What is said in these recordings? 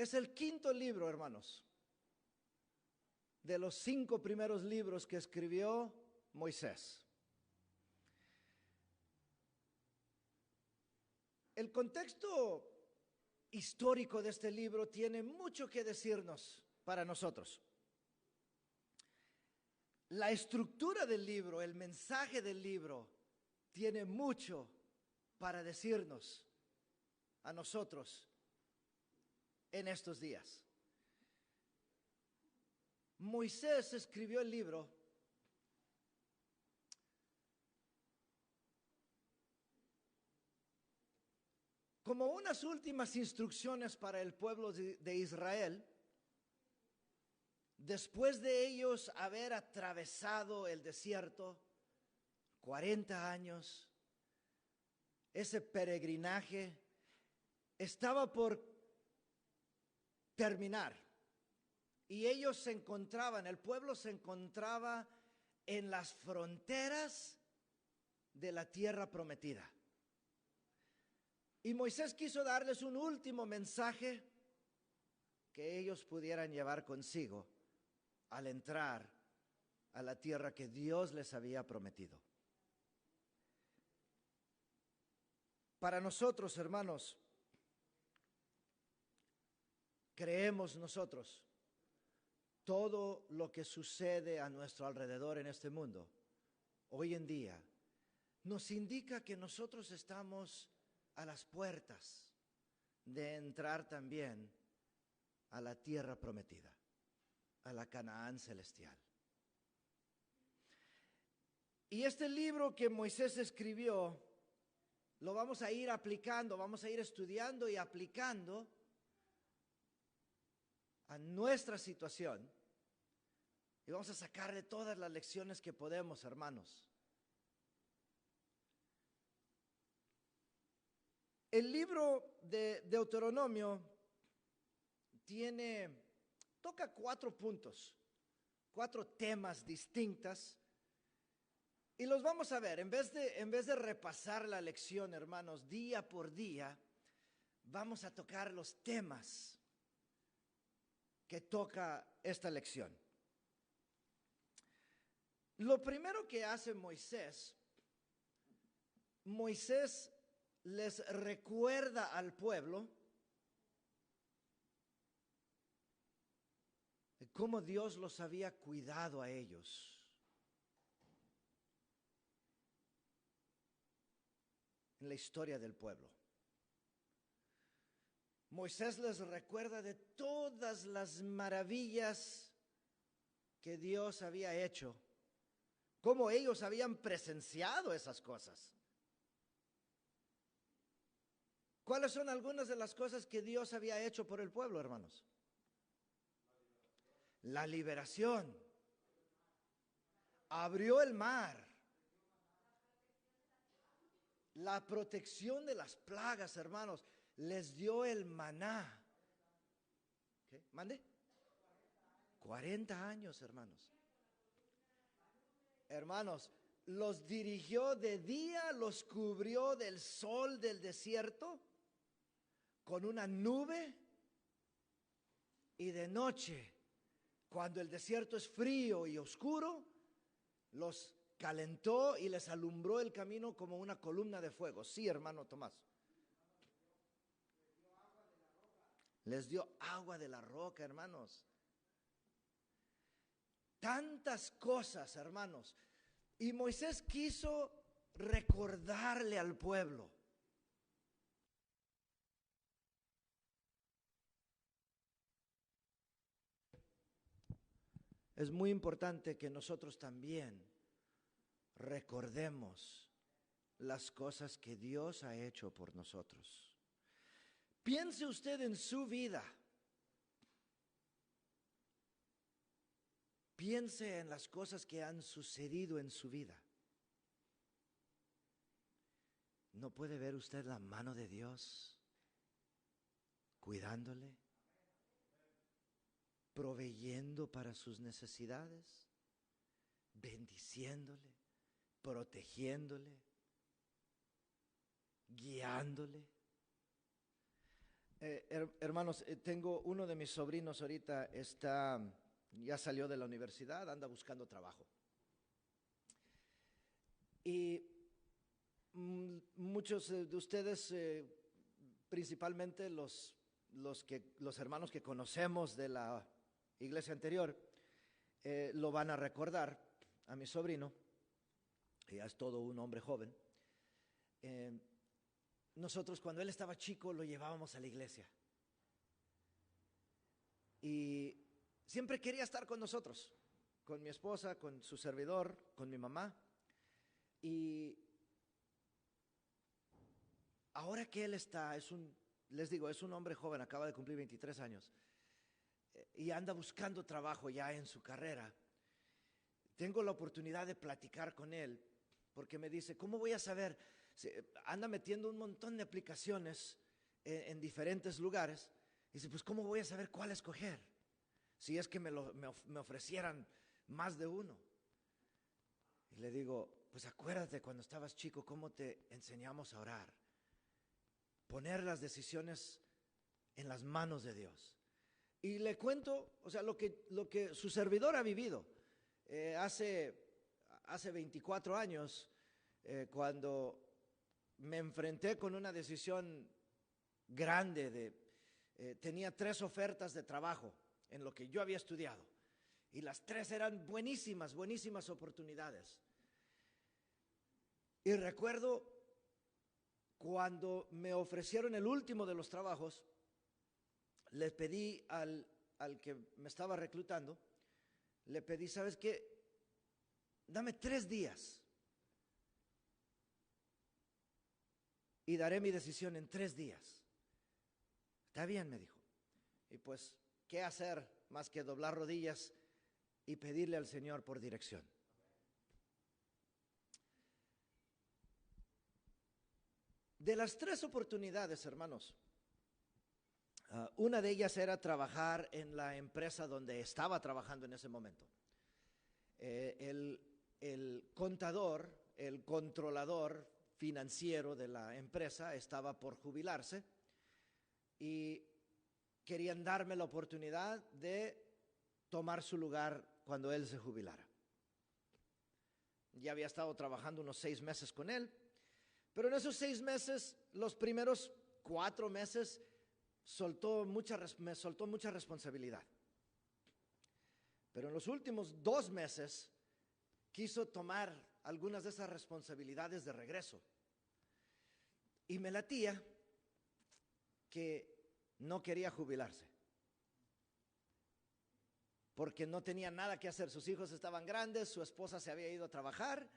Es el quinto libro, hermanos, de los 5 primeros libros que escribió Moisés. El contexto histórico de este libro tiene mucho que decirnos para nosotros. La estructura del libro, el mensaje del libro, tiene mucho para decirnos a nosotros en estos días. Moisés escribió el libro como unas últimas instrucciones para el pueblo de Israel, después de ellos haber atravesado el desierto, 40 años, ese peregrinaje estaba por terminar. Y ellos se encontraban, el pueblo se encontraba en las fronteras de la tierra prometida. Y Moisés quiso darles un último mensaje que ellos pudieran llevar consigo al entrar a la tierra que Dios les había prometido. Para nosotros, hermanos, creemos nosotros todo lo que sucede a nuestro alrededor en este mundo, hoy en día, nos indica que nosotros estamos a las puertas de entrar también a la tierra prometida, a la Canaán celestial. Y este libro que Moisés escribió, lo vamos a ir aplicando, vamos a ir estudiando y aplicando a nuestra situación. Y vamos a sacarle todas las lecciones que podemos, hermanos. El libro de Deuteronomio toca 4 puntos, 4 temas distintas. Y los vamos a ver, en vez de repasar la lección, hermanos, día por día, vamos a tocar los temas que toca esta lección. Lo primero que hace Moisés les recuerda al pueblo de cómo Dios los había cuidado a ellos. En la historia del pueblo. Moisés les recuerda de todas las maravillas que Dios había hecho, cómo ellos habían presenciado esas cosas. ¿Cuáles son algunas de las cosas que Dios había hecho por el pueblo, hermanos? La liberación. Abrió el mar. La protección de las plagas, hermanos. Les dio el maná. ¿Qué? ¿Mande? 40 años, hermanos. Hermanos, los dirigió de día, los cubrió del sol del desierto con una nube, y de noche, cuando el desierto es frío y oscuro, los calentó y les alumbró el camino como una columna de fuego. Sí, hermano Tomás. Les dio agua de la roca, hermanos. Tantas cosas, hermanos. Y Moisés quiso recordarle al pueblo. Es muy importante que nosotros también recordemos las cosas que Dios ha hecho por nosotros. Piense usted en su vida. Piense en las cosas que han sucedido en su vida. ¿No puede ver usted la mano de Dios cuidándole, proveyendo para sus necesidades, bendiciéndole, protegiéndole, guiándole? Hermanos, tengo uno de mis sobrinos ahorita, ya salió de la universidad, anda buscando trabajo. Y muchos de ustedes, principalmente los hermanos que conocemos de la iglesia anterior, lo van a recordar a mi sobrino, que ya es todo un hombre joven. Nosotros cuando él estaba chico lo llevábamos a la iglesia y siempre quería estar con nosotros, con mi esposa, con su servidor, con mi mamá. Y ahora que él está, es un hombre joven, acaba de cumplir 23 años y anda buscando trabajo ya en su carrera. Tengo la oportunidad de platicar con él porque me dice, ¿cómo voy a saber? Anda metiendo un montón de aplicaciones en diferentes lugares. Dice, pues ¿cómo voy a saber cuál escoger? Si es que me ofrecieran más de uno. Y le digo, pues acuérdate cuando estabas chico cómo te enseñamos a orar. Poner las decisiones en las manos de Dios. Y le cuento, o sea, lo que su servidor ha vivido. Hace 24 años, cuando me enfrenté con una decisión grande tenía 3 ofertas de trabajo en lo que yo había estudiado. Y las 3 eran buenísimas oportunidades. Y recuerdo cuando me ofrecieron el último de los trabajos, le pedí al que me estaba reclutando, le pedí, ¿sabes qué? Dame 3 días y daré mi decisión en 3 días. Está bien, me dijo. Y pues, ¿qué hacer más que doblar rodillas y pedirle al Señor por dirección? De las 3 oportunidades, hermanos, una de ellas era trabajar en la empresa donde estaba trabajando en ese momento. El contador, el controlador financiero de la empresa estaba por jubilarse y querían darme la oportunidad de tomar su lugar cuando él se jubilara. Ya había estado trabajando unos 6 meses con él, pero en esos 6 meses, los primeros 4 meses, me soltó mucha responsabilidad. Pero en los últimos 2 meses, quiso tomar algunas de esas responsabilidades de regreso. Y me latía que no quería jubilarse, porque no tenía nada que hacer. Sus hijos estaban grandes, su esposa se había ido a trabajar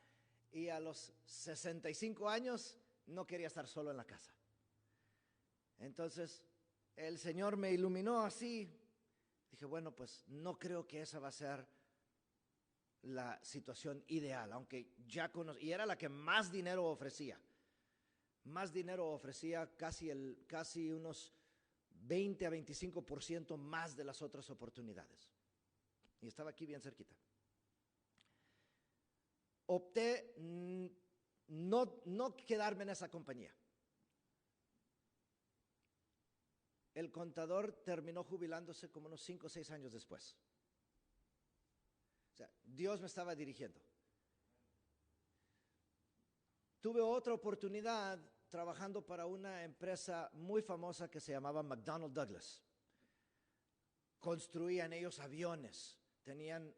y a los 65 años no quería estar solo en la casa. Entonces el Señor me iluminó así. Dije, bueno, pues no creo que esa va a ser la situación ideal, aunque ya y era la que más dinero ofrecía. Más dinero ofrecía, casi unos 20 a 25% más de las otras oportunidades. Y estaba aquí bien cerquita. Opté no quedarme en esa compañía. El contador terminó jubilándose como unos 5 o 6 años después. O sea, Dios me estaba dirigiendo. Tuve otra oportunidad trabajando para una empresa muy famosa que se llamaba McDonnell Douglas. Construían ellos aviones. Tenían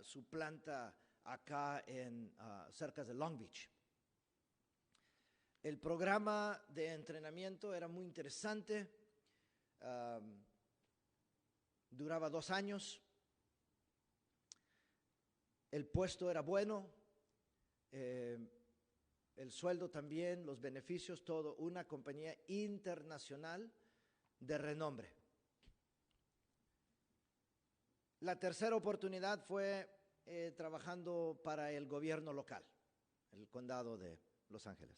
su planta acá cerca de Long Beach. El programa de entrenamiento era muy interesante. Duraba 2 años. El puesto era bueno. El sueldo también, los beneficios, todo. Una compañía internacional de renombre. La tercera oportunidad fue trabajando para el gobierno local, el condado de Los Ángeles.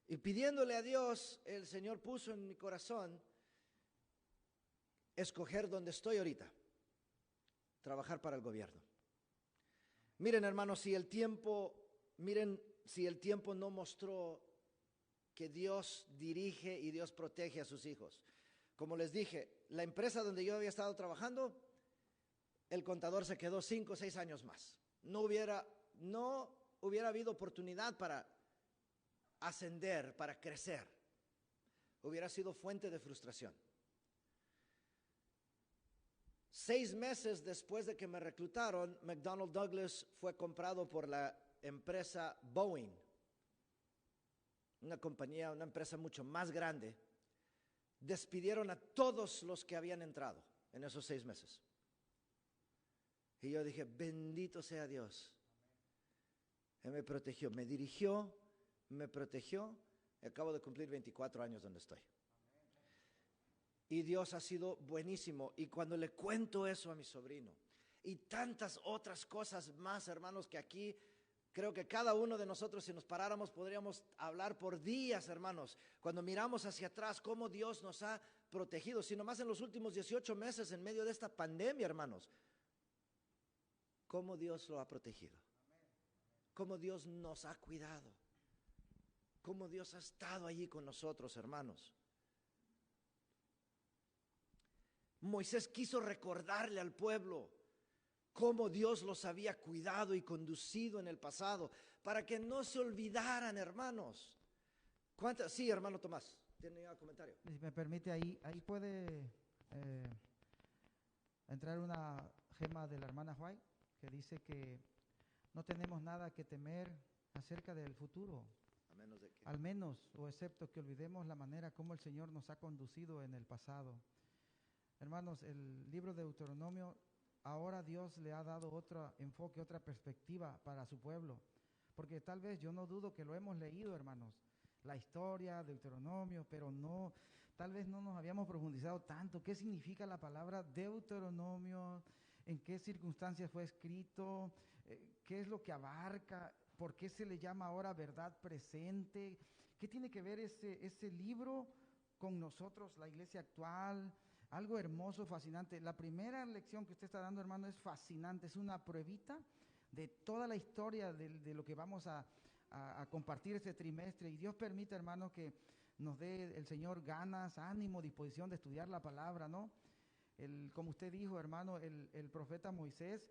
Y pidiéndole a Dios, el Señor puso en mi corazón escoger donde estoy ahorita, trabajar para el gobierno. Miren, hermanos, si el tiempo no mostró que Dios dirige y Dios protege a sus hijos. Como les dije, la empresa donde yo había estado trabajando, el contador se quedó 5 o 6 años más. No hubiera habido oportunidad para ascender, para crecer. Hubiera sido fuente de frustración. 6 meses después de que me reclutaron, McDonnell Douglas fue comprado por la empresa Boeing, una empresa mucho más grande. Despidieron a todos los que habían entrado en esos 6 meses. Y yo dije, bendito sea Dios. Él me protegió, me dirigió, me protegió. Y acabo de cumplir 24 años donde estoy. Y Dios ha sido buenísimo. Y cuando le cuento eso a mi sobrino y tantas otras cosas más, hermanos, que aquí creo que cada uno de nosotros, si nos paráramos, podríamos hablar por días, hermanos. Cuando miramos hacia atrás, cómo Dios nos ha protegido. Si nomás en los últimos 18 meses, en medio de esta pandemia, hermanos, cómo Dios lo ha protegido. Cómo Dios nos ha cuidado. Cómo Dios ha estado allí con nosotros, hermanos. Moisés quiso recordarle al pueblo cómo Dios los había cuidado y conducido en el pasado, para que no se olvidaran, hermanos. Sí, hermano Tomás, ¿tiene un comentario? Si me permite, ahí puede entrar una gema de la hermana White, que dice que no tenemos nada que temer acerca del futuro, al menos o excepto que olvidemos la manera como el Señor nos ha conducido en el pasado. Hermanos, el libro de Deuteronomio, ahora Dios le ha dado otro enfoque, otra perspectiva para su pueblo, porque tal vez, yo no dudo que lo hemos leído, hermanos, la historia de Deuteronomio, pero tal vez no nos habíamos profundizado tanto. ¿Qué significa la palabra Deuteronomio? ¿En qué circunstancias fue escrito? ¿Qué es lo que abarca? ¿Por qué se le llama ahora verdad presente? ¿Qué tiene que ver ese libro con nosotros, la iglesia actual? Algo hermoso, fascinante. La primera lección que usted está dando, hermano, es fascinante. Es una pruebita de toda la historia de lo que vamos a compartir este trimestre. Y Dios permite, hermano, que nos dé el Señor ganas, ánimo, disposición de estudiar la palabra, ¿no? Como usted dijo, hermano, el profeta Moisés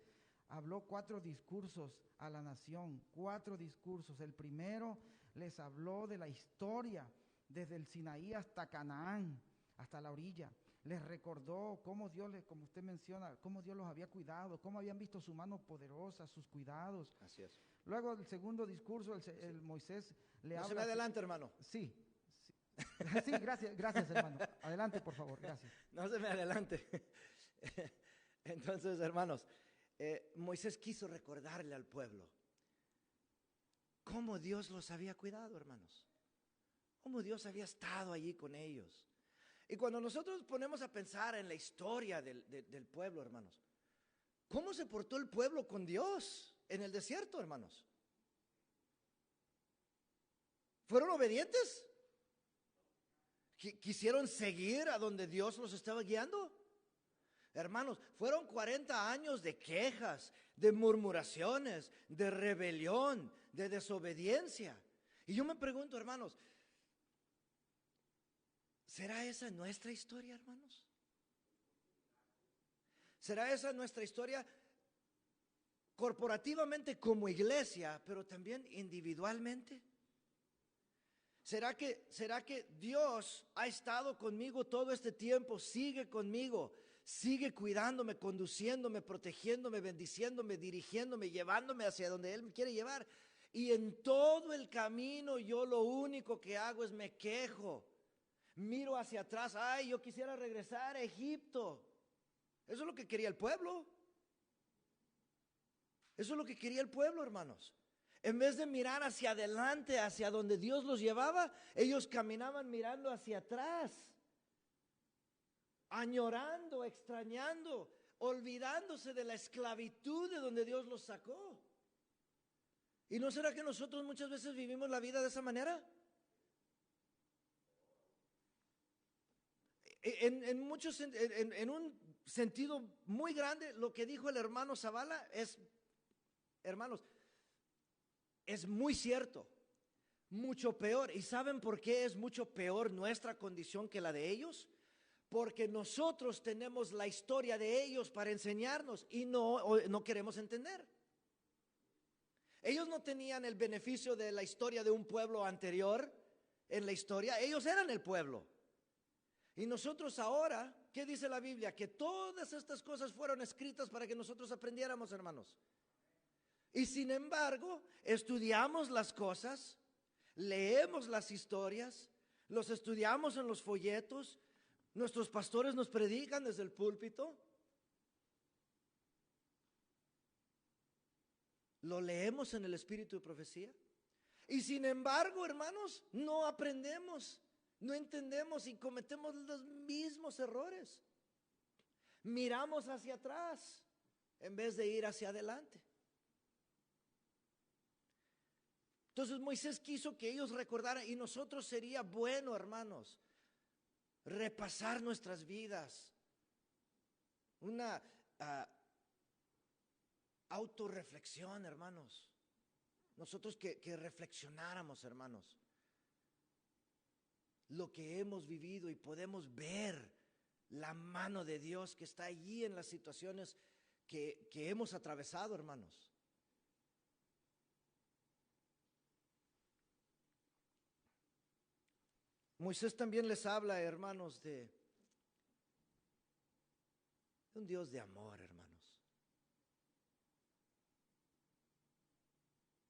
habló 4 discursos a la nación, 4 discursos. El primero les habló de la historia, desde el Sinaí hasta Canaán, hasta la orilla. Les recordó cómo Dios, como usted menciona, cómo Dios los había cuidado, cómo habían visto su mano poderosa, sus cuidados. Así es. Luego el segundo discurso, el Moisés le habla... No se me adelante, hermano. Sí, gracias, hermano. Adelante, por favor, gracias. No se me adelante. Entonces, hermanos, Moisés quiso recordarle al pueblo cómo Dios los había cuidado, hermanos. Cómo Dios había estado allí con ellos. Y cuando nosotros ponemos a pensar en la historia del pueblo, hermanos, ¿cómo se portó el pueblo con Dios en el desierto, hermanos? ¿Fueron obedientes? ¿Quisieron seguir a donde Dios los estaba guiando? Hermanos, fueron 40 años de quejas, de murmuraciones, de rebelión, de desobediencia. Y yo me pregunto, hermanos, ¿será esa nuestra historia, hermanos? ¿Será esa nuestra historia corporativamente como iglesia, pero también individualmente? ¿Será que Dios ha estado conmigo todo este tiempo, sigue conmigo, sigue cuidándome, conduciéndome, protegiéndome, bendiciéndome, dirigiéndome, llevándome hacia donde Él me quiere llevar? Y en todo el camino yo lo único que hago es me quejo. Miro hacia atrás, ay, yo quisiera regresar a Egipto. Eso es lo que quería el pueblo. Eso es lo que quería el pueblo, hermanos. En vez de mirar hacia adelante, hacia donde Dios los llevaba, ellos caminaban mirando hacia atrás, añorando, extrañando, olvidándose de la esclavitud de donde Dios los sacó. ¿Y no será que nosotros muchas veces vivimos la vida de esa manera? En un sentido muy grande, lo que dijo el hermano Zavala es, hermanos, es muy cierto. mucho peor. ¿Y saben por qué es mucho peor nuestra condición que la de ellos? Porque nosotros tenemos la historia de ellos para enseñarnos y no queremos entender. Ellos no tenían el beneficio de la historia de un pueblo anterior en la historia. Ellos eran el pueblo. Y nosotros ahora, ¿qué dice la Biblia? Que todas estas cosas fueron escritas para que nosotros aprendiéramos, hermanos. Y sin embargo, estudiamos las cosas, leemos las historias, los estudiamos en los folletos, nuestros pastores nos predican desde el púlpito. Lo leemos en el espíritu de profecía. Y sin embargo, hermanos, no aprendemos, no entendemos y cometemos los mismos errores. Miramos hacia atrás en vez de ir hacia adelante. Entonces Moisés quiso que ellos recordaran, y nosotros sería bueno, hermanos, repasar nuestras vidas. Una autorreflexión, hermanos. Nosotros que reflexionáramos, hermanos, lo que hemos vivido y podemos ver la mano de Dios que está allí en las situaciones que hemos atravesado, hermanos. Moisés también les habla, hermanos, de un Dios de amor, hermanos.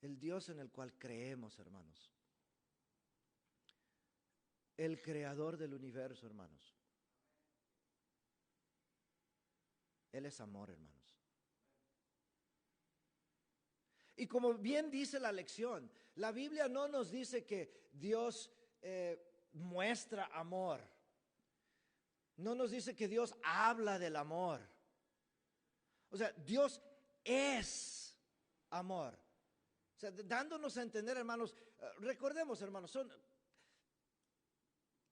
El Dios en el cual creemos, hermanos. El creador del universo, hermanos. Él es amor, hermanos. Y como bien dice la lección, la Biblia no nos dice que Dios muestra amor. No nos dice que Dios habla del amor. O sea, Dios es amor. O sea, dándonos a entender, hermanos, recordemos, hermanos,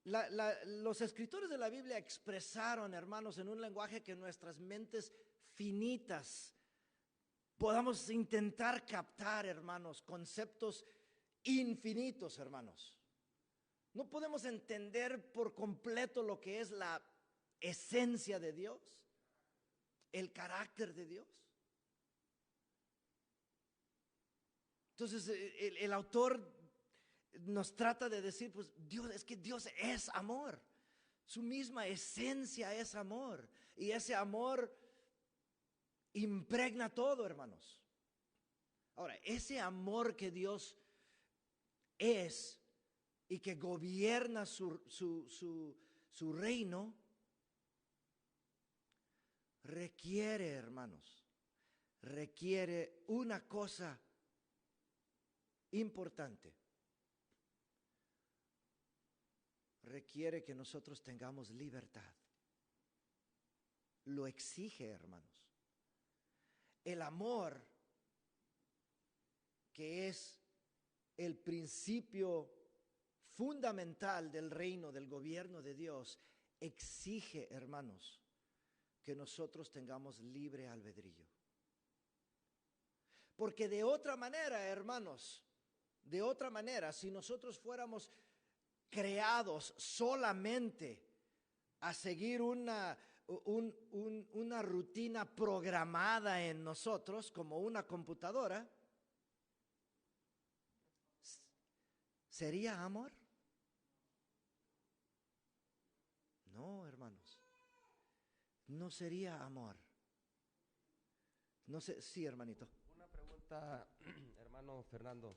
los escritores de la Biblia expresaron, hermanos, en un lenguaje que nuestras mentes finitas podamos intentar captar, hermanos, conceptos infinitos, hermanos. No podemos entender por completo lo que es la esencia de Dios, el carácter de Dios. Entonces el autor nos trata de decir, pues Dios, es que Dios es amor. Su misma esencia es amor. Y ese amor impregna todo, hermanos. Ahora, ese amor que Dios es y que gobierna su reino, requiere, hermanos, requiere una cosa importante. Requiere que nosotros tengamos libertad. Lo exige, hermanos. El amor, que es el principio fundamental del reino, del gobierno de Dios, exige, hermanos, que nosotros tengamos libre albedrío. Porque de otra manera, hermanos, de otra manera, si nosotros fuéramos creados solamente a seguir una rutina programada en nosotros como una computadora, ¿sería amor? No, hermanos, no sería amor. No sé, sí, hermanito. Una pregunta, hermano Fernando.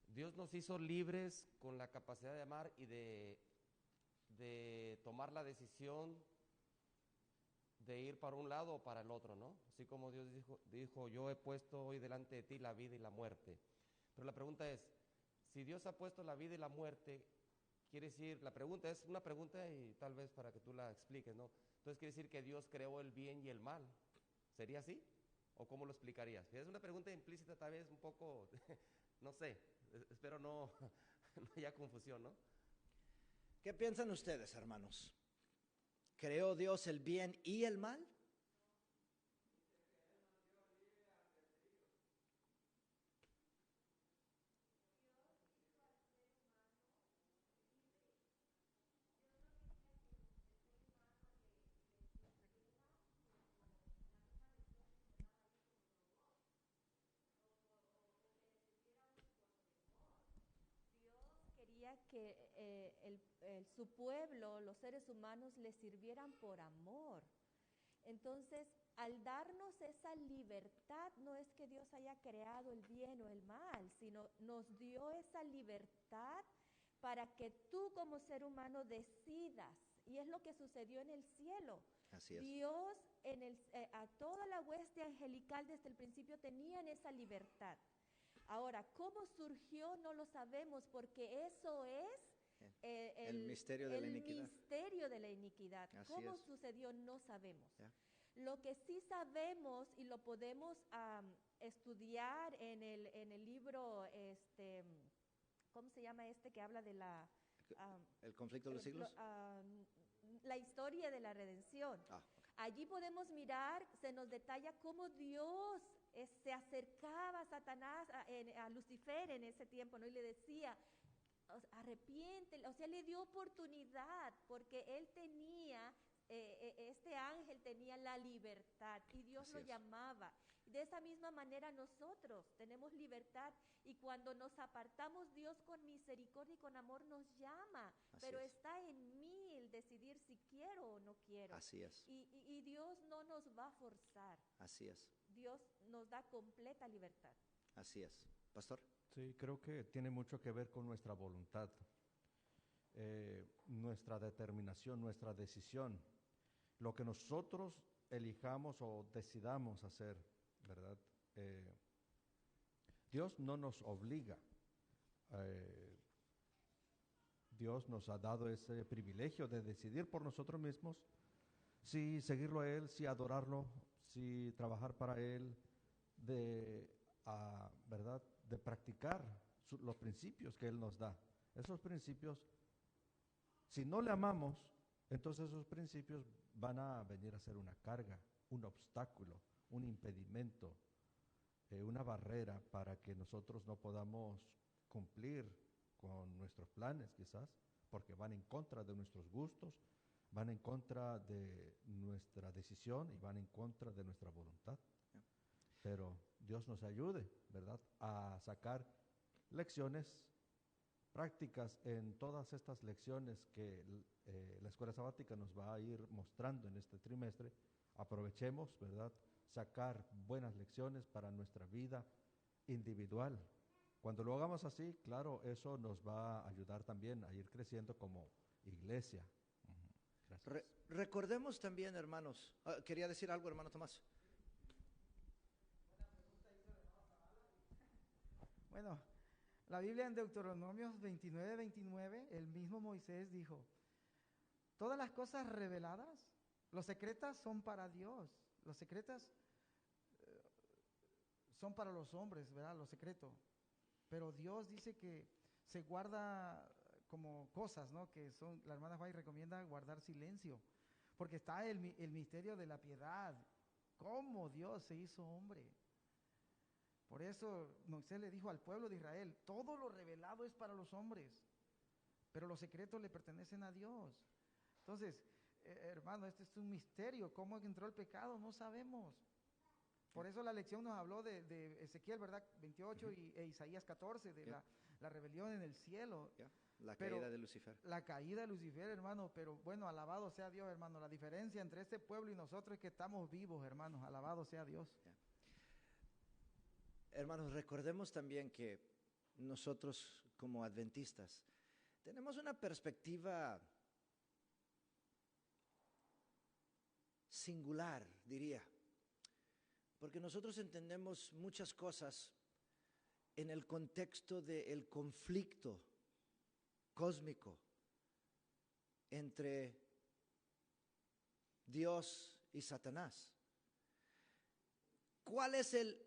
Dios nos hizo libres con la capacidad de amar y de tomar la decisión de ir para un lado o para el otro, ¿no? Así como Dios dijo, yo he puesto hoy delante de ti la vida y la muerte. Pero la pregunta es, si Dios ha puesto la vida y la muerte, quiere decir, la pregunta es una pregunta y tal vez para que tú la expliques, ¿no? Entonces quiere decir que Dios creó el bien y el mal. ¿Sería así? ¿O cómo lo explicarías? Es una pregunta implícita, tal vez un poco, no sé, espero no haya confusión, ¿no? ¿Qué piensan ustedes, hermanos? ¿Creó Dios el bien y el mal? que su pueblo, los seres humanos, le sirvieran por amor. Entonces, al darnos esa libertad, no es que Dios haya creado el bien o el mal, sino nos dio esa libertad para que tú como ser humano decidas. Y es lo que sucedió en el cielo. Así es. Dios, a toda la hueste angelical desde el principio tenían esa libertad. Ahora, ¿cómo surgió? No lo sabemos, porque eso es el misterio de la iniquidad. Misterio de la iniquidad. Así ¿Cómo es. sucedió? No sabemos. Yeah. Lo que sí sabemos y lo podemos estudiar en el libro, ¿cómo se llama que habla de el conflicto de los siglos? La historia de la redención. Okay. Allí podemos mirar, se nos detalla cómo Dios se acercaba a Satanás, a Lucifer en ese tiempo, ¿no? Y le decía, arrepiente, o sea, le dio oportunidad, porque él tenía, este ángel tenía la libertad y Dios Así lo es. llamaba. De esa misma manera nosotros tenemos libertad, y cuando nos apartamos, Dios con misericordia y con amor nos llama. Así pero es. Está en mí el decidir si quiero o no quiero. Así es. Y Dios no nos va a forzar. Así es. Dios nos da completa libertad. Así es. Pastor. Sí, creo que tiene mucho que ver con nuestra voluntad, nuestra determinación, nuestra decisión, lo que nosotros elijamos o decidamos hacer, ¿verdad? Dios no nos obliga. Dios nos ha dado ese privilegio de decidir por nosotros mismos si seguirlo a Él, si adorarlo, si trabajar para Él, ¿verdad?, de practicar los principios que Él nos da. Esos principios, si no le amamos, entonces esos principios van a venir a ser una carga, un obstáculo, un impedimento, una barrera para que nosotros no podamos cumplir con nuestros planes, quizás, porque van en contra de nuestros gustos, van en contra de nuestra decisión y van en contra de nuestra voluntad. Pero Dios nos ayude, ¿verdad?, a sacar lecciones prácticas en todas estas lecciones que la escuela sabática nos va a ir mostrando en este trimestre. Aprovechemos, ¿verdad?, sacar buenas lecciones para nuestra vida individual. Cuando lo hagamos así, claro, eso nos va a ayudar también a ir creciendo como iglesia. Gracias. Recordemos también, hermanos, quería decir algo, hermano Tomás. Bueno, la Biblia en Deuteronomios 29, el mismo Moisés dijo, todas las cosas reveladas, los secretas son para Dios, los secretas son para los hombres, ¿verdad? Lo secreto. Pero Dios dice que se guarda como cosas, ¿no? Que son, la hermana White recomienda guardar silencio, porque está el misterio de la piedad, cómo Dios se hizo hombre. Por eso Moisés le dijo al pueblo de Israel, todo lo revelado es para los hombres, pero los secretos le pertenecen a Dios. Entonces, hermano, este es un misterio. ¿Cómo entró el pecado? No sabemos. Por eso la lección nos habló de Ezequiel, ¿verdad? 28 e Isaías 14, de la rebelión en el cielo. La caída de Lucifer. La caída de Lucifer, hermano, pero bueno, alabado sea Dios, hermano. La diferencia entre este pueblo y nosotros es que estamos vivos, hermanos. Alabado sea Dios. Hermanos, recordemos también que nosotros como adventistas tenemos una perspectiva singular, diría, porque nosotros entendemos muchas cosas en el contexto del conflicto cósmico entre Dios y Satanás. ¿Cuál es el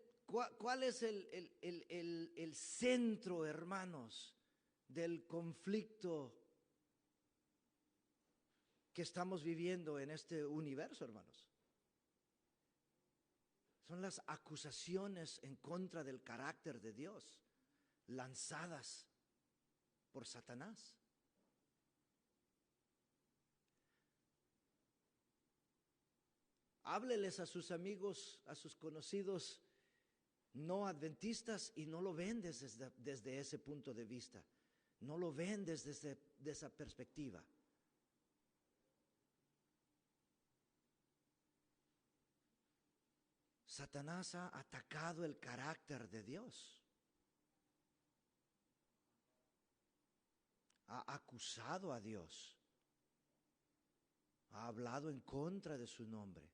centro, hermanos, del conflicto que estamos viviendo en este universo, hermanos? Son las acusaciones en contra del carácter de Dios, lanzadas por Satanás. Hábleles a sus amigos, a sus conocidos no adventistas, y no lo ven desde ese punto de vista. no lo ven desde esa perspectiva. Satanás ha atacado el carácter de Dios. Ha acusado a Dios. Ha hablado en contra de su nombre.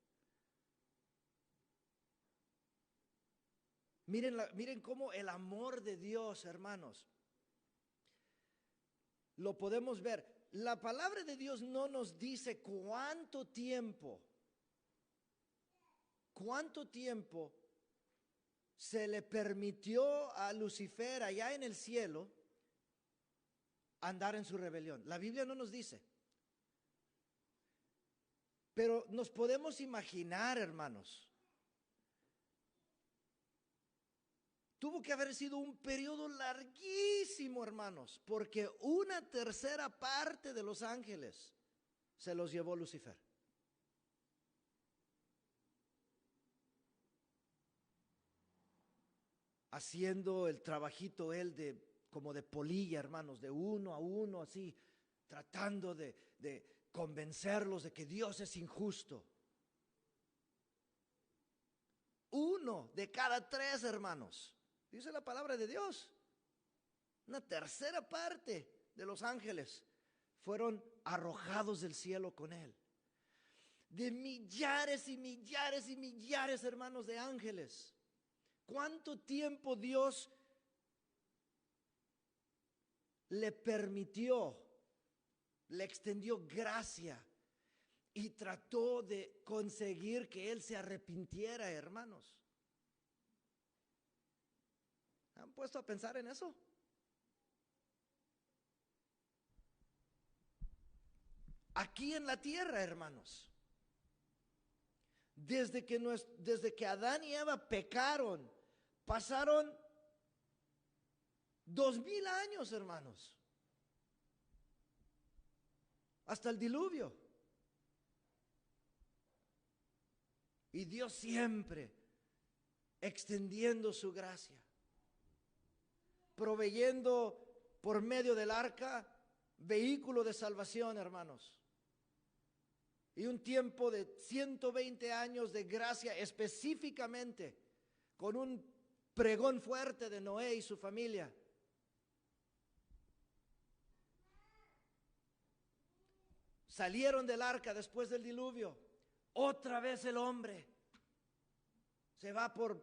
Miren cómo el amor de Dios, hermanos, lo podemos ver. La palabra de Dios no nos dice cuánto tiempo se le permitió a Lucifer allá en el cielo andar en su rebelión. La Biblia no nos dice. Pero nos podemos imaginar, hermanos, tuvo que haber sido un periodo larguísimo, hermanos, porque 1/3 de los ángeles se los llevó Lucifer. Haciendo el trabajito él como de polilla, hermanos, de uno a uno, así, tratando de convencerlos de que Dios es injusto. 1 de cada 3, hermanos. Dice la palabra de Dios. 1/3 de los ángeles fueron arrojados del cielo con él. De millares y millares y millares, hermanos, de ángeles. ¿Cuánto tiempo Dios le permitió, le extendió gracia y trató de conseguir que él se arrepintiera, hermanos? ¿Han puesto a pensar en eso? Aquí en la tierra, hermanos, desde que Adán y Eva pecaron, pasaron 2000 años, hermanos, hasta el diluvio. Y Dios siempre extendiendo su gracia, proveyendo por medio del arca vehículo de salvación, hermanos. Y un tiempo de 120 años de gracia, específicamente con un pregón fuerte de Noé y su familia. Salieron del arca después del diluvio. Otra vez el hombre se va por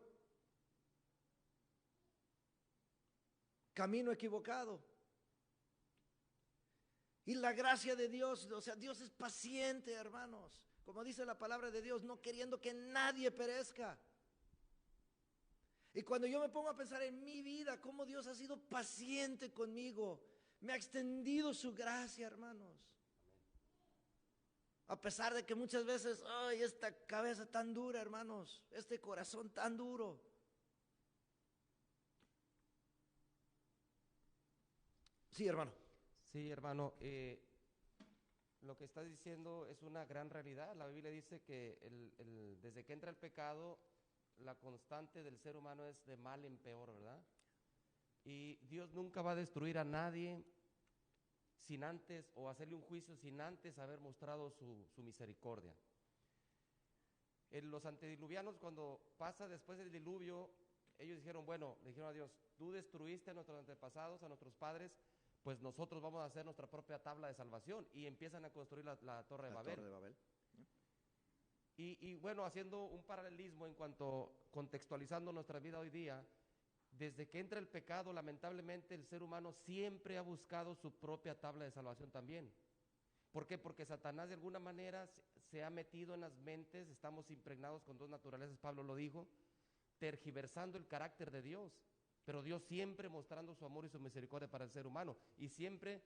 camino equivocado. Y la gracia de Dios, o sea, Dios es paciente, hermanos. Como dice la palabra de Dios, no queriendo que nadie perezca. Y cuando yo me pongo a pensar en mi vida, cómo Dios ha sido paciente conmigo, me ha extendido su gracia, hermanos. A pesar de que muchas veces, ay, esta cabeza tan dura, hermanos, este corazón tan duro. Sí, hermano. Sí, hermano, lo que estás diciendo es una gran realidad. La Biblia dice que desde que entra el pecado, la constante del ser humano es de mal en peor, ¿verdad? Y Dios nunca va a destruir a nadie sin antes, o hacerle un juicio sin antes haber mostrado su misericordia. Los antediluvianos, cuando pasa después del diluvio, ellos dijeron, bueno, le dijeron a Dios, tú destruiste a nuestros antepasados, a nuestros padres, pues nosotros vamos a hacer nuestra propia tabla de salvación, y empiezan a construir la Torre de Babel. Y bueno, haciendo un paralelismo en cuanto, contextualizando nuestra vida hoy día, desde que entra el pecado, lamentablemente el ser humano siempre ha buscado su propia tabla de salvación también. ¿Por qué? Porque Satanás de alguna manera se ha metido en las mentes, estamos impregnados con dos naturalezas, Pablo lo dijo, tergiversando el carácter de Dios, pero Dios siempre mostrando su amor y su misericordia para el ser humano, y siempre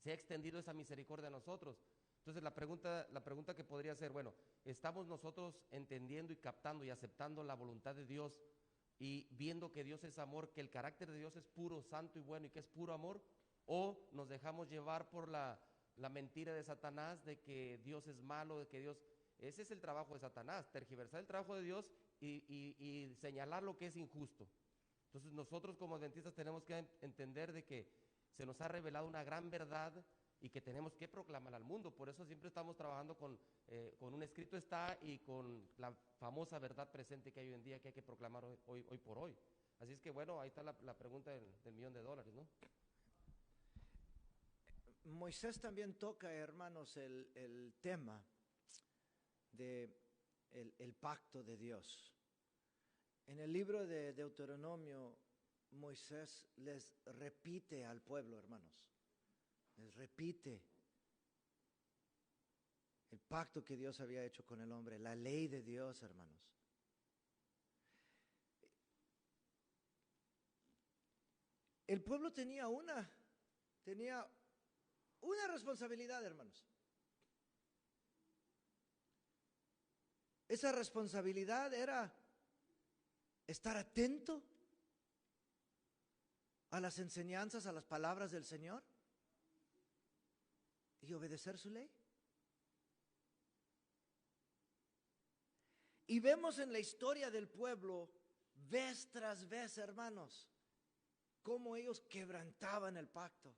se ha extendido esa misericordia a nosotros. Entonces la pregunta que podría ser, bueno, ¿estamos nosotros entendiendo y captando y aceptando la voluntad de Dios y viendo que Dios es amor, que el carácter de Dios es puro, santo y bueno y que es puro amor? ¿O nos dejamos llevar por la mentira de Satanás de que Dios es malo, de que Dios... Ese es el trabajo de Satanás, tergiversar el trabajo de Dios y señalar lo que es injusto. Entonces nosotros como adventistas tenemos que entender de que se nos ha revelado una gran verdad y que tenemos que proclamar al mundo. Por eso siempre estamos trabajando con un escrito está y con la famosa verdad presente que hay hoy en día que hay que proclamar hoy por hoy. Así es que bueno, ahí está la pregunta del $1,000,000, ¿no? Moisés también toca, hermanos, el tema de el pacto de Dios. En el libro de Deuteronomio, Moisés les repite al pueblo, hermanos, les repite el pacto que Dios había hecho con el hombre, la ley de Dios, hermanos. El pueblo tenía una responsabilidad, hermanos. Esa responsabilidad era estar atento a las enseñanzas, a las palabras del Señor y obedecer su ley. Y vemos en la historia del pueblo, vez tras vez, hermanos, cómo ellos quebrantaban el pacto.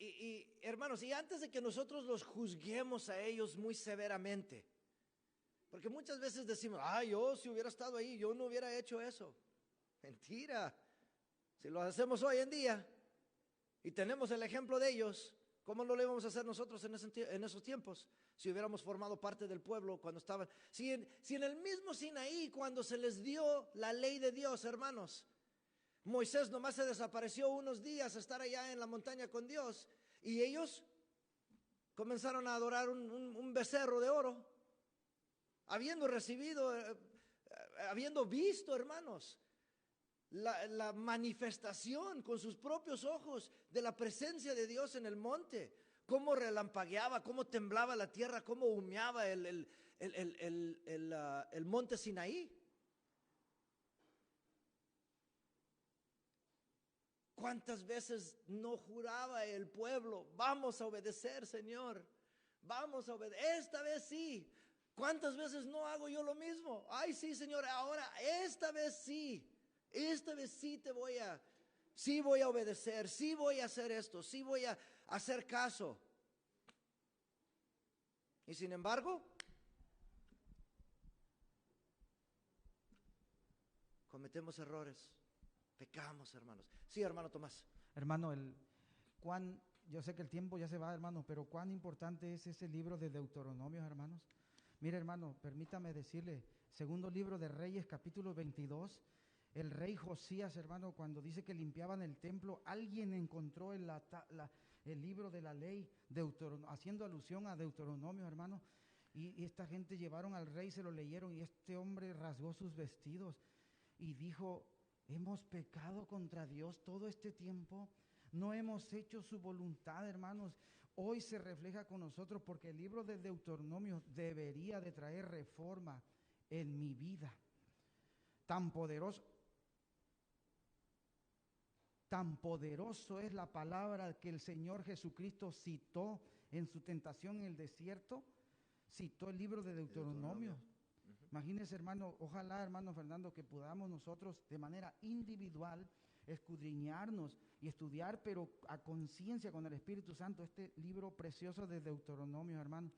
Y hermanos, y antes de que nosotros los juzguemos a ellos muy severamente, porque muchas veces decimos, yo si hubiera estado ahí, yo no hubiera hecho eso. Mentira. Si lo hacemos hoy en día y tenemos el ejemplo de ellos, ¿cómo no lo íbamos a hacer nosotros en esos tiempos? Si hubiéramos formado parte del pueblo cuando estaban, si en el mismo Sinaí, cuando se les dio la ley de Dios, hermanos, Moisés nomás se desapareció unos días a estar allá en la montaña con Dios y ellos comenzaron a adorar un becerro de oro, habiendo recibido, habiendo visto, hermanos, la manifestación con sus propios ojos de la presencia de Dios en el monte, cómo relampagueaba, cómo temblaba la tierra, cómo humeaba el monte Sinaí. ¿Cuántas veces no juraba el pueblo? Vamos a obedecer, Señor. Vamos a obedecer. Esta vez sí. ¿Cuántas veces no hago yo lo mismo? Ay, sí, Señor. Ahora, esta vez sí. Esta vez sí sí voy a obedecer. Sí voy a hacer esto. Sí voy a hacer caso. Y sin embargo, cometemos errores. Pecamos, hermanos. Sí, hermano Tomás. Hermano, yo sé que el tiempo ya se va, hermano, pero cuán importante es ese libro de Deuteronomios, hermanos. Mire, hermano, permítame decirle, segundo libro de Reyes, capítulo 22, el rey Josías, hermano, cuando dice que limpiaban el templo, alguien encontró el libro de la ley, haciendo alusión a Deuteronomio, hermano, y esta gente llevaron al rey, se lo leyeron, y este hombre rasgó sus vestidos y dijo: hemos pecado contra Dios todo este tiempo, no hemos hecho su voluntad, hermanos. Hoy se refleja con nosotros porque el libro de Deuteronomio debería de traer reforma en mi vida. Tan poderoso es la palabra que el Señor Jesucristo citó en su tentación en el desierto, citó el libro de Deuteronomio. Imagínense, hermano, ojalá, hermano Fernando, que podamos nosotros de manera individual escudriñarnos y estudiar, pero a conciencia con el Espíritu Santo, este libro precioso de Deuteronomio, hermano.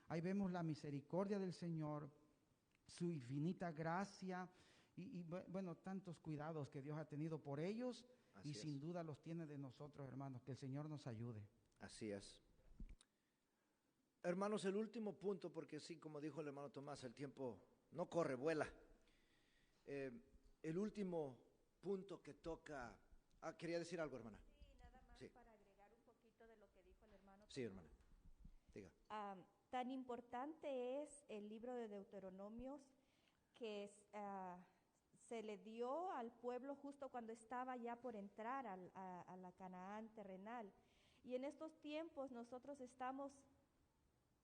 Ahí vemos la misericordia del Señor, su infinita gracia y bueno, tantos cuidados que Dios ha tenido por ellos. Así y es. Sin duda los tiene de nosotros, hermanos. Que el Señor nos ayude. Así es. Hermanos, el último punto, porque sí, como dijo el hermano Tomás, el tiempo no corre, vuela. El último punto que toca... quería decir algo, hermana. Sí, nada más para agregar un poquito de lo que dijo el hermano Tomás. Sí, hermana. Diga. Tan importante es el libro de Deuteronomios que se le dio al pueblo justo cuando estaba ya por entrar a la Canaán terrenal. Y en estos tiempos nosotros estamos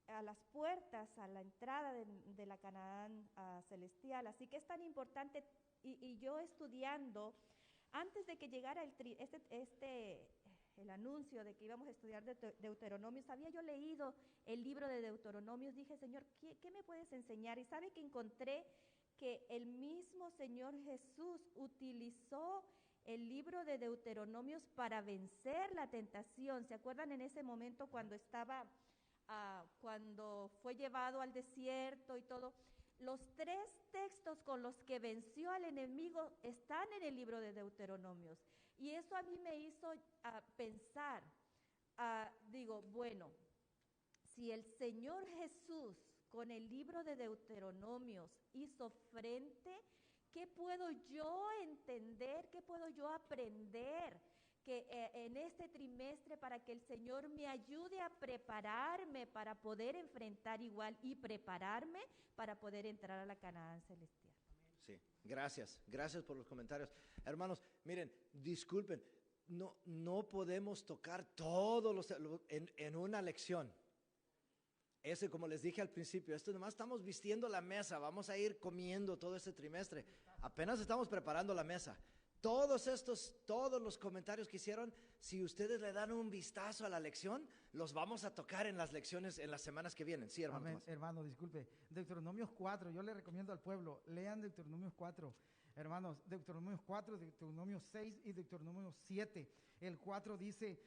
a las puertas, a la entrada de la Canaán celestial. Así que es tan importante, y yo estudiando, antes de que llegara el anuncio de que íbamos a estudiar Deuteronomios, había yo leído el libro de Deuteronomios, dije: Señor, ¿qué me puedes enseñar? Y sabe que encontré que el mismo Señor Jesús utilizó el libro de Deuteronomios para vencer la tentación. ¿Se acuerdan en ese momento cuando cuando fue llevado al desierto y todo? Los 3 textos con los que venció al enemigo están en el libro de Deuteronomios. Y eso a mí me hizo pensar, digo, bueno, si el Señor Jesús con el libro de Deuteronomios hizo frente, ¿qué puedo yo entender? ¿Qué puedo yo aprender que en este trimestre para que el Señor me ayude a prepararme para poder enfrentar igual y prepararme para poder entrar a la Canaán celestial? Sí, gracias por los comentarios. Hermanos, miren, disculpen, no podemos tocar todos en una lección. Ese, como les dije al principio, esto nomás estamos vistiendo la mesa, vamos a ir comiendo todo este trimestre. Apenas estamos preparando la mesa. Todos los comentarios que hicieron, si ustedes le dan un vistazo a la lección, los vamos a tocar en las lecciones en las semanas que vienen. Sí, hermano. Amén, hermano, disculpe. Deuteronomios 4, yo le recomiendo al pueblo, lean Deuteronomios 4. Hermanos, Deuteronomios 4, Deuteronomios 6 y Deuteronomios 7. El 4 dice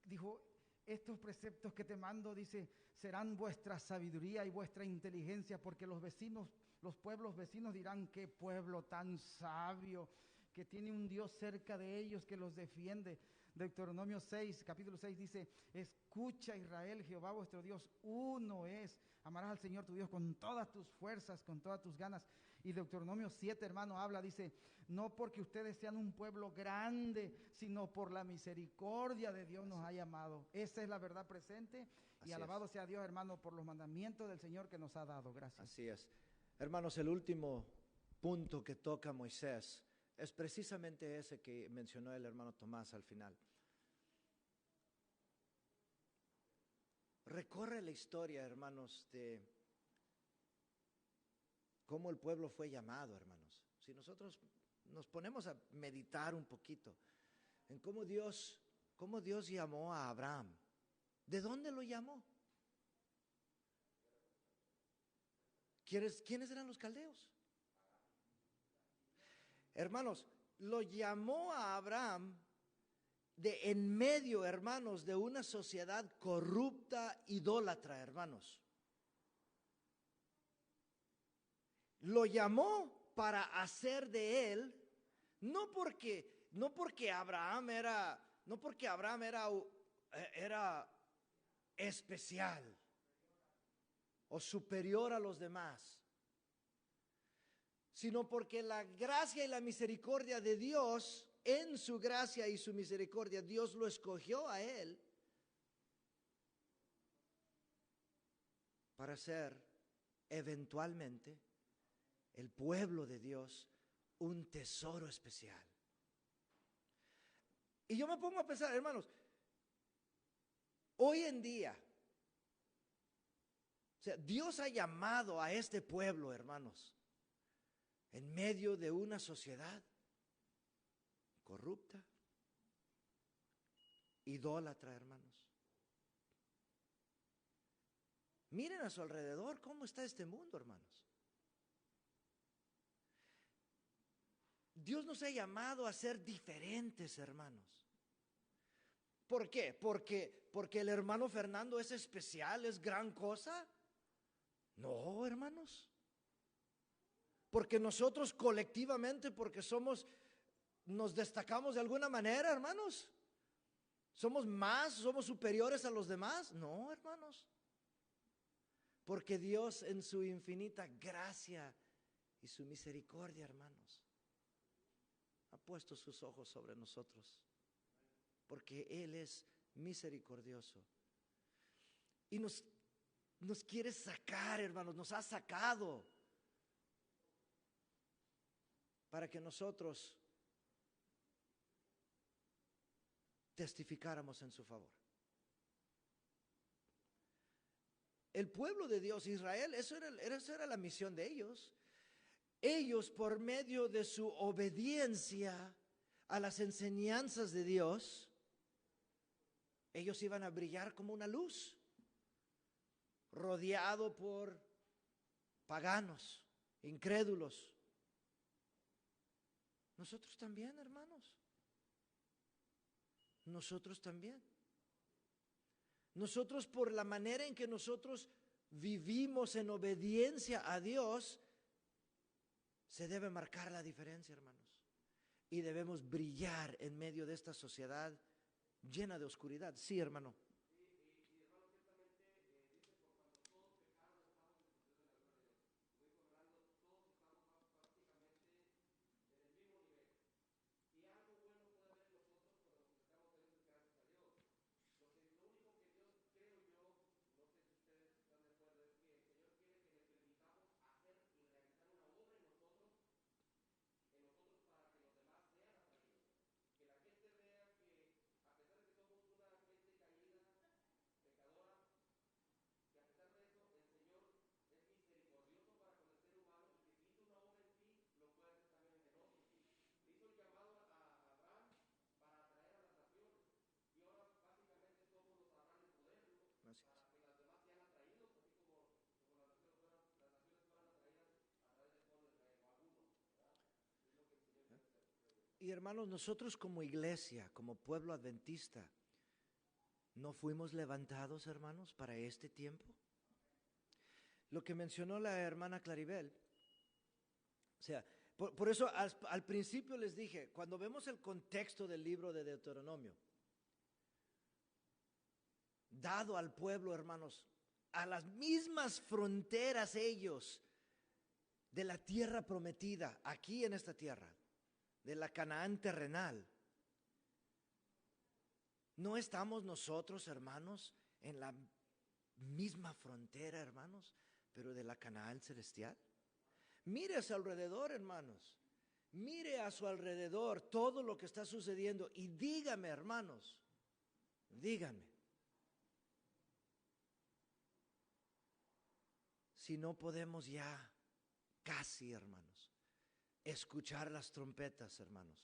dijo, estos preceptos que te mando, dice, serán vuestra sabiduría y vuestra inteligencia, porque los pueblos vecinos dirán, qué pueblo tan sabio, que tiene un Dios cerca de ellos que los defiende. Deuteronomio 6, capítulo 6 dice, escucha Israel, Jehová vuestro Dios, uno es. Amarás al Señor tu Dios con todas tus fuerzas, con todas tus ganas. Y Deuteronomio 7, hermano, habla, dice, no porque ustedes sean un pueblo grande, sino por la misericordia de Dios nos ha llamado. Esa es la verdad presente. Y alabado sea Dios, hermano, por los mandamientos del Señor que nos ha dado. Gracias. Así es. Hermanos, el último punto que toca Moisés es precisamente ese que mencionó el hermano Tomás al final. Recorre la historia, hermanos, de cómo el pueblo fue llamado, hermanos. Si nosotros nos ponemos a meditar un poquito en cómo Dios llamó a Abraham, ¿de dónde lo llamó? ¿Quiénes eran los caldeos? Hermanos, lo llamó a Abraham de en medio, hermanos, de una sociedad corrupta, idólatra, hermanos. Lo llamó para hacer de él, no porque Abraham era especial o superior a los demás, sino porque la gracia y la misericordia de Dios, en su gracia y su misericordia, Dios lo escogió a él para ser eventualmente el pueblo de Dios un tesoro especial. Y yo me pongo a pensar, hermanos, hoy en día, o sea, Dios ha llamado a este pueblo, hermanos, en medio de una sociedad corrupta, idólatra, hermanos. Miren a su alrededor cómo está este mundo, hermanos. Dios nos ha llamado a ser diferentes, hermanos. ¿Por qué? Porque el hermano Fernando es especial, es gran cosa. No, hermanos. Porque nosotros colectivamente, nos destacamos de alguna manera, hermanos. ¿Somos superiores a los demás? No, hermanos. Porque Dios en su infinita gracia y su misericordia, hermanos, ha puesto sus ojos sobre nosotros. Porque Él es misericordioso. Y nos quiere sacar, hermanos, nos ha sacado para que nosotros testificáramos en su favor. El pueblo de Dios, Israel, esa era la misión de ellos. Ellos, por medio de su obediencia a las enseñanzas de Dios, ellos iban a brillar como una luz, rodeado por paganos, incrédulos. Nosotros también, hermanos. Nosotros también. Nosotros, por la manera en que nosotros vivimos en obediencia a Dios, se debe marcar la diferencia, hermanos. Y debemos brillar en medio de esta sociedad llena de oscuridad. Sí, hermano. Y hermanos, nosotros como iglesia, como pueblo adventista, ¿no fuimos levantados, hermanos, para este tiempo? Lo que mencionó la hermana Claribel, o sea, por eso al principio les dije, cuando vemos el contexto del libro de Deuteronomio, dado al pueblo, hermanos, a las mismas fronteras ellos de la tierra prometida, aquí en esta tierra, de la Canaán terrenal. ¿No estamos nosotros, hermanos, en la misma frontera, hermanos, pero de la Canaán celestial? Mire a su alrededor, hermanos. Mire a su alrededor todo lo que está sucediendo y dígame, hermanos, dígame, si no podemos ya, casi, hermanos, escuchar las trompetas, hermanos.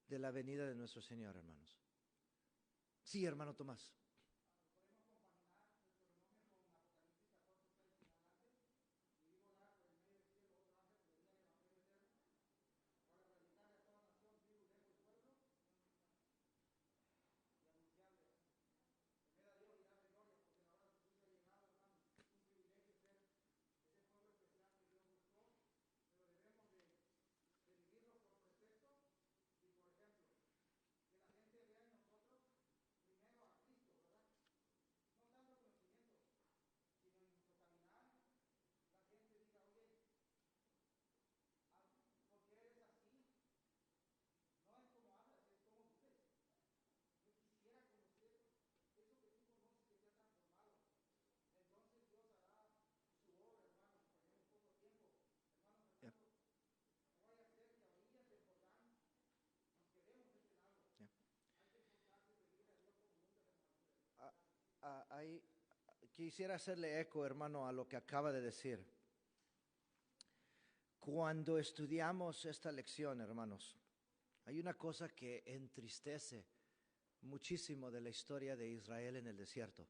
De la venida de nuestro Señor, hermanos. Sí, hermano Tomás. Ahí quisiera hacerle eco, hermano, a lo que acaba de decir. Cuando estudiamos esta lección, hermanos, hay una cosa que entristece muchísimo de la historia de Israel en el desierto.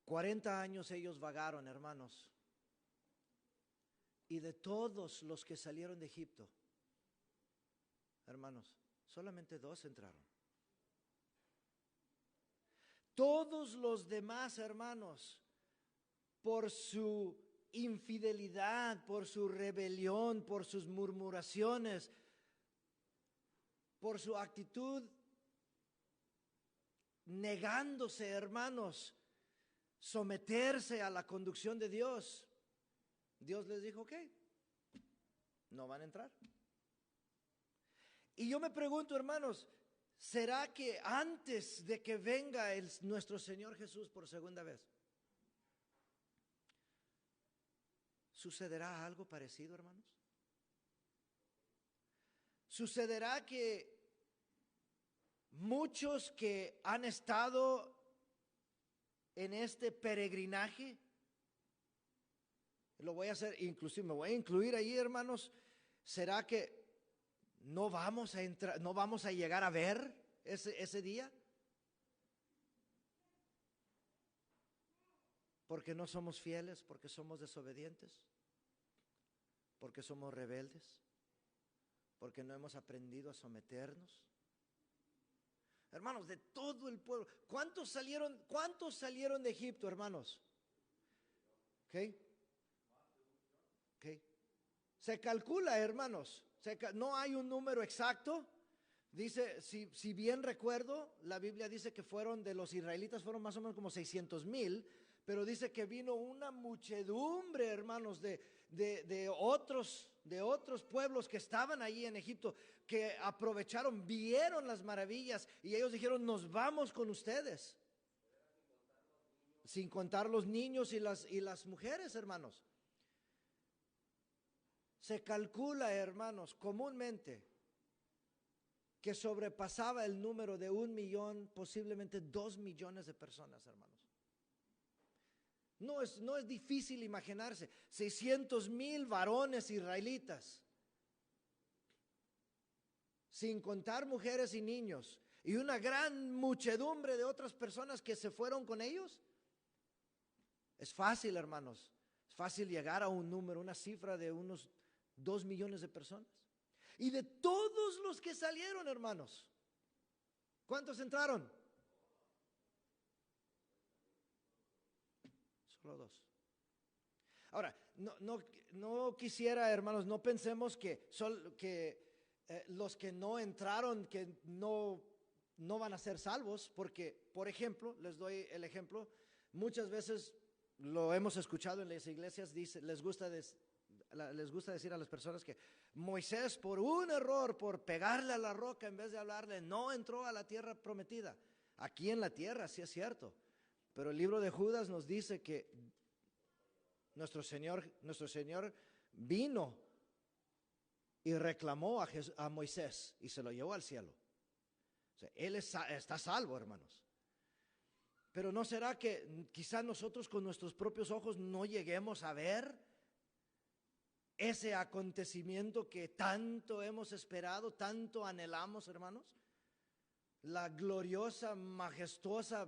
40 años ellos vagaron, hermanos, y de todos los que salieron de Egipto, hermanos, solamente 2 entraron. Todos los demás, hermanos, por su infidelidad, por su rebelión, por sus murmuraciones, por su actitud negándose, hermanos, someterse a la conducción de Dios, Dios les dijo, ok, no van a entrar. Y yo me pregunto, hermanos, ¿será que antes de que venga nuestro Señor Jesús por segunda vez, sucederá algo parecido, hermanos? ¿Sucederá que muchos que han estado en este peregrinaje, lo voy a hacer, inclusive me voy a incluir ahí, hermanos, ¿será que no vamos a entrar, no vamos a llegar a ver ese día? porque no somos fieles, porque somos desobedientes, porque somos rebeldes, porque no hemos aprendido a someternos. Hermanos, de todo el pueblo, ¿cuántos salieron de Egipto, hermanos? ¿Ok? Se calcula, hermanos, no hay un número exacto. Dice, si bien recuerdo, la Biblia dice que de los israelitas fueron más o menos como 600,000, pero dice que vino una muchedumbre, hermanos, de otros pueblos que estaban allí en Egipto, que aprovecharon, vieron las maravillas y ellos dijeron, nos vamos con ustedes. Sin contar los niños y las mujeres, hermanos. Se calcula, hermanos, comúnmente que sobrepasaba el número de 1 millón, posiblemente 2 millones de personas, hermanos. No es difícil imaginarse, 600,000 varones israelitas, sin contar mujeres y niños, y una gran muchedumbre de otras personas que se fueron con ellos. Es fácil, hermanos, es fácil llegar a un número, una cifra de unos 2 millones de personas. Y de todos los que salieron, hermanos, ¿cuántos entraron? Solo 2. Ahora, no quisiera, hermanos, no pensemos que los que no entraron, que no van a ser salvos, porque, por ejemplo, les doy el ejemplo, muchas veces lo hemos escuchado en las iglesias, les gusta decir a las personas que Moisés, por un error, por pegarle a la roca en vez de hablarle, no entró a la tierra prometida. Aquí en la tierra, sí es cierto, pero el libro de Judas nos dice que nuestro Señor vino y reclamó a Moisés y se lo llevó al cielo. O sea, él está salvo, hermanos. Pero ¿no será que quizá nosotros con nuestros propios ojos no lleguemos a ver ese acontecimiento que tanto hemos esperado, tanto anhelamos, hermanos? La gloriosa, majestuosa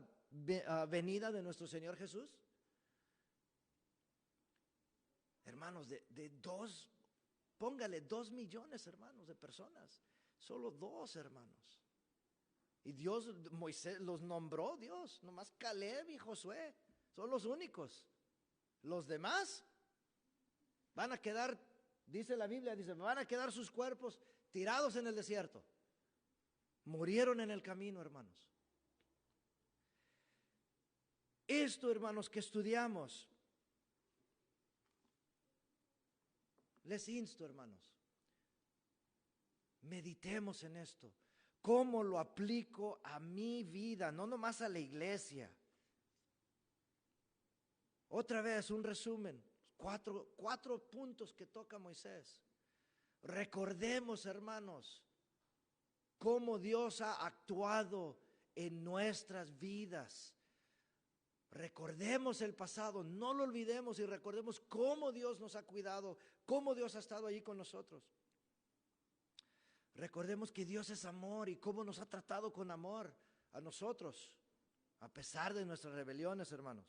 venida de nuestro Señor Jesús. Hermanos, póngale 2 millones, hermanos, de personas. Solo 2, hermanos. Y Moisés los nombró Dios, nomás Caleb y Josué, son los únicos. Los demás van a quedar, dice la Biblia, van a quedar sus cuerpos tirados en el desierto. Murieron en el camino, hermanos. Esto, hermanos, que estudiamos, les insto, hermanos, meditemos en esto. ¿Cómo lo aplico a mi vida? No nomás a la iglesia. Otra vez, un resumen. 4 puntos que toca Moisés. Recordemos, hermanos, cómo Dios ha actuado en nuestras vidas. Recordemos el pasado, no lo olvidemos y recordemos cómo Dios nos ha cuidado, cómo Dios ha estado allí con nosotros. Recordemos que Dios es amor y cómo nos ha tratado con amor a nosotros, a pesar de nuestras rebeliones, hermanos.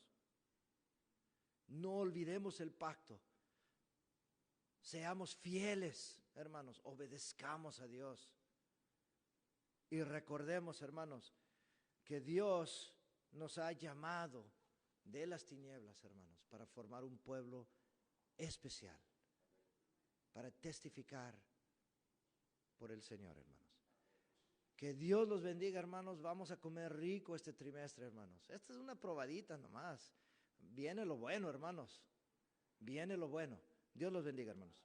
No olvidemos el pacto. Seamos fieles, hermanos, obedezcamos a Dios. Y recordemos, hermanos, que Dios nos ha llamado de las tinieblas, hermanos, para formar un pueblo especial, para testificar por el Señor, hermanos. Que Dios los bendiga, hermanos. Vamos a comer rico este trimestre, hermanos. Esta es una probadita nomás. Viene lo bueno, hermanos. Viene lo bueno. Dios los bendiga, hermanos.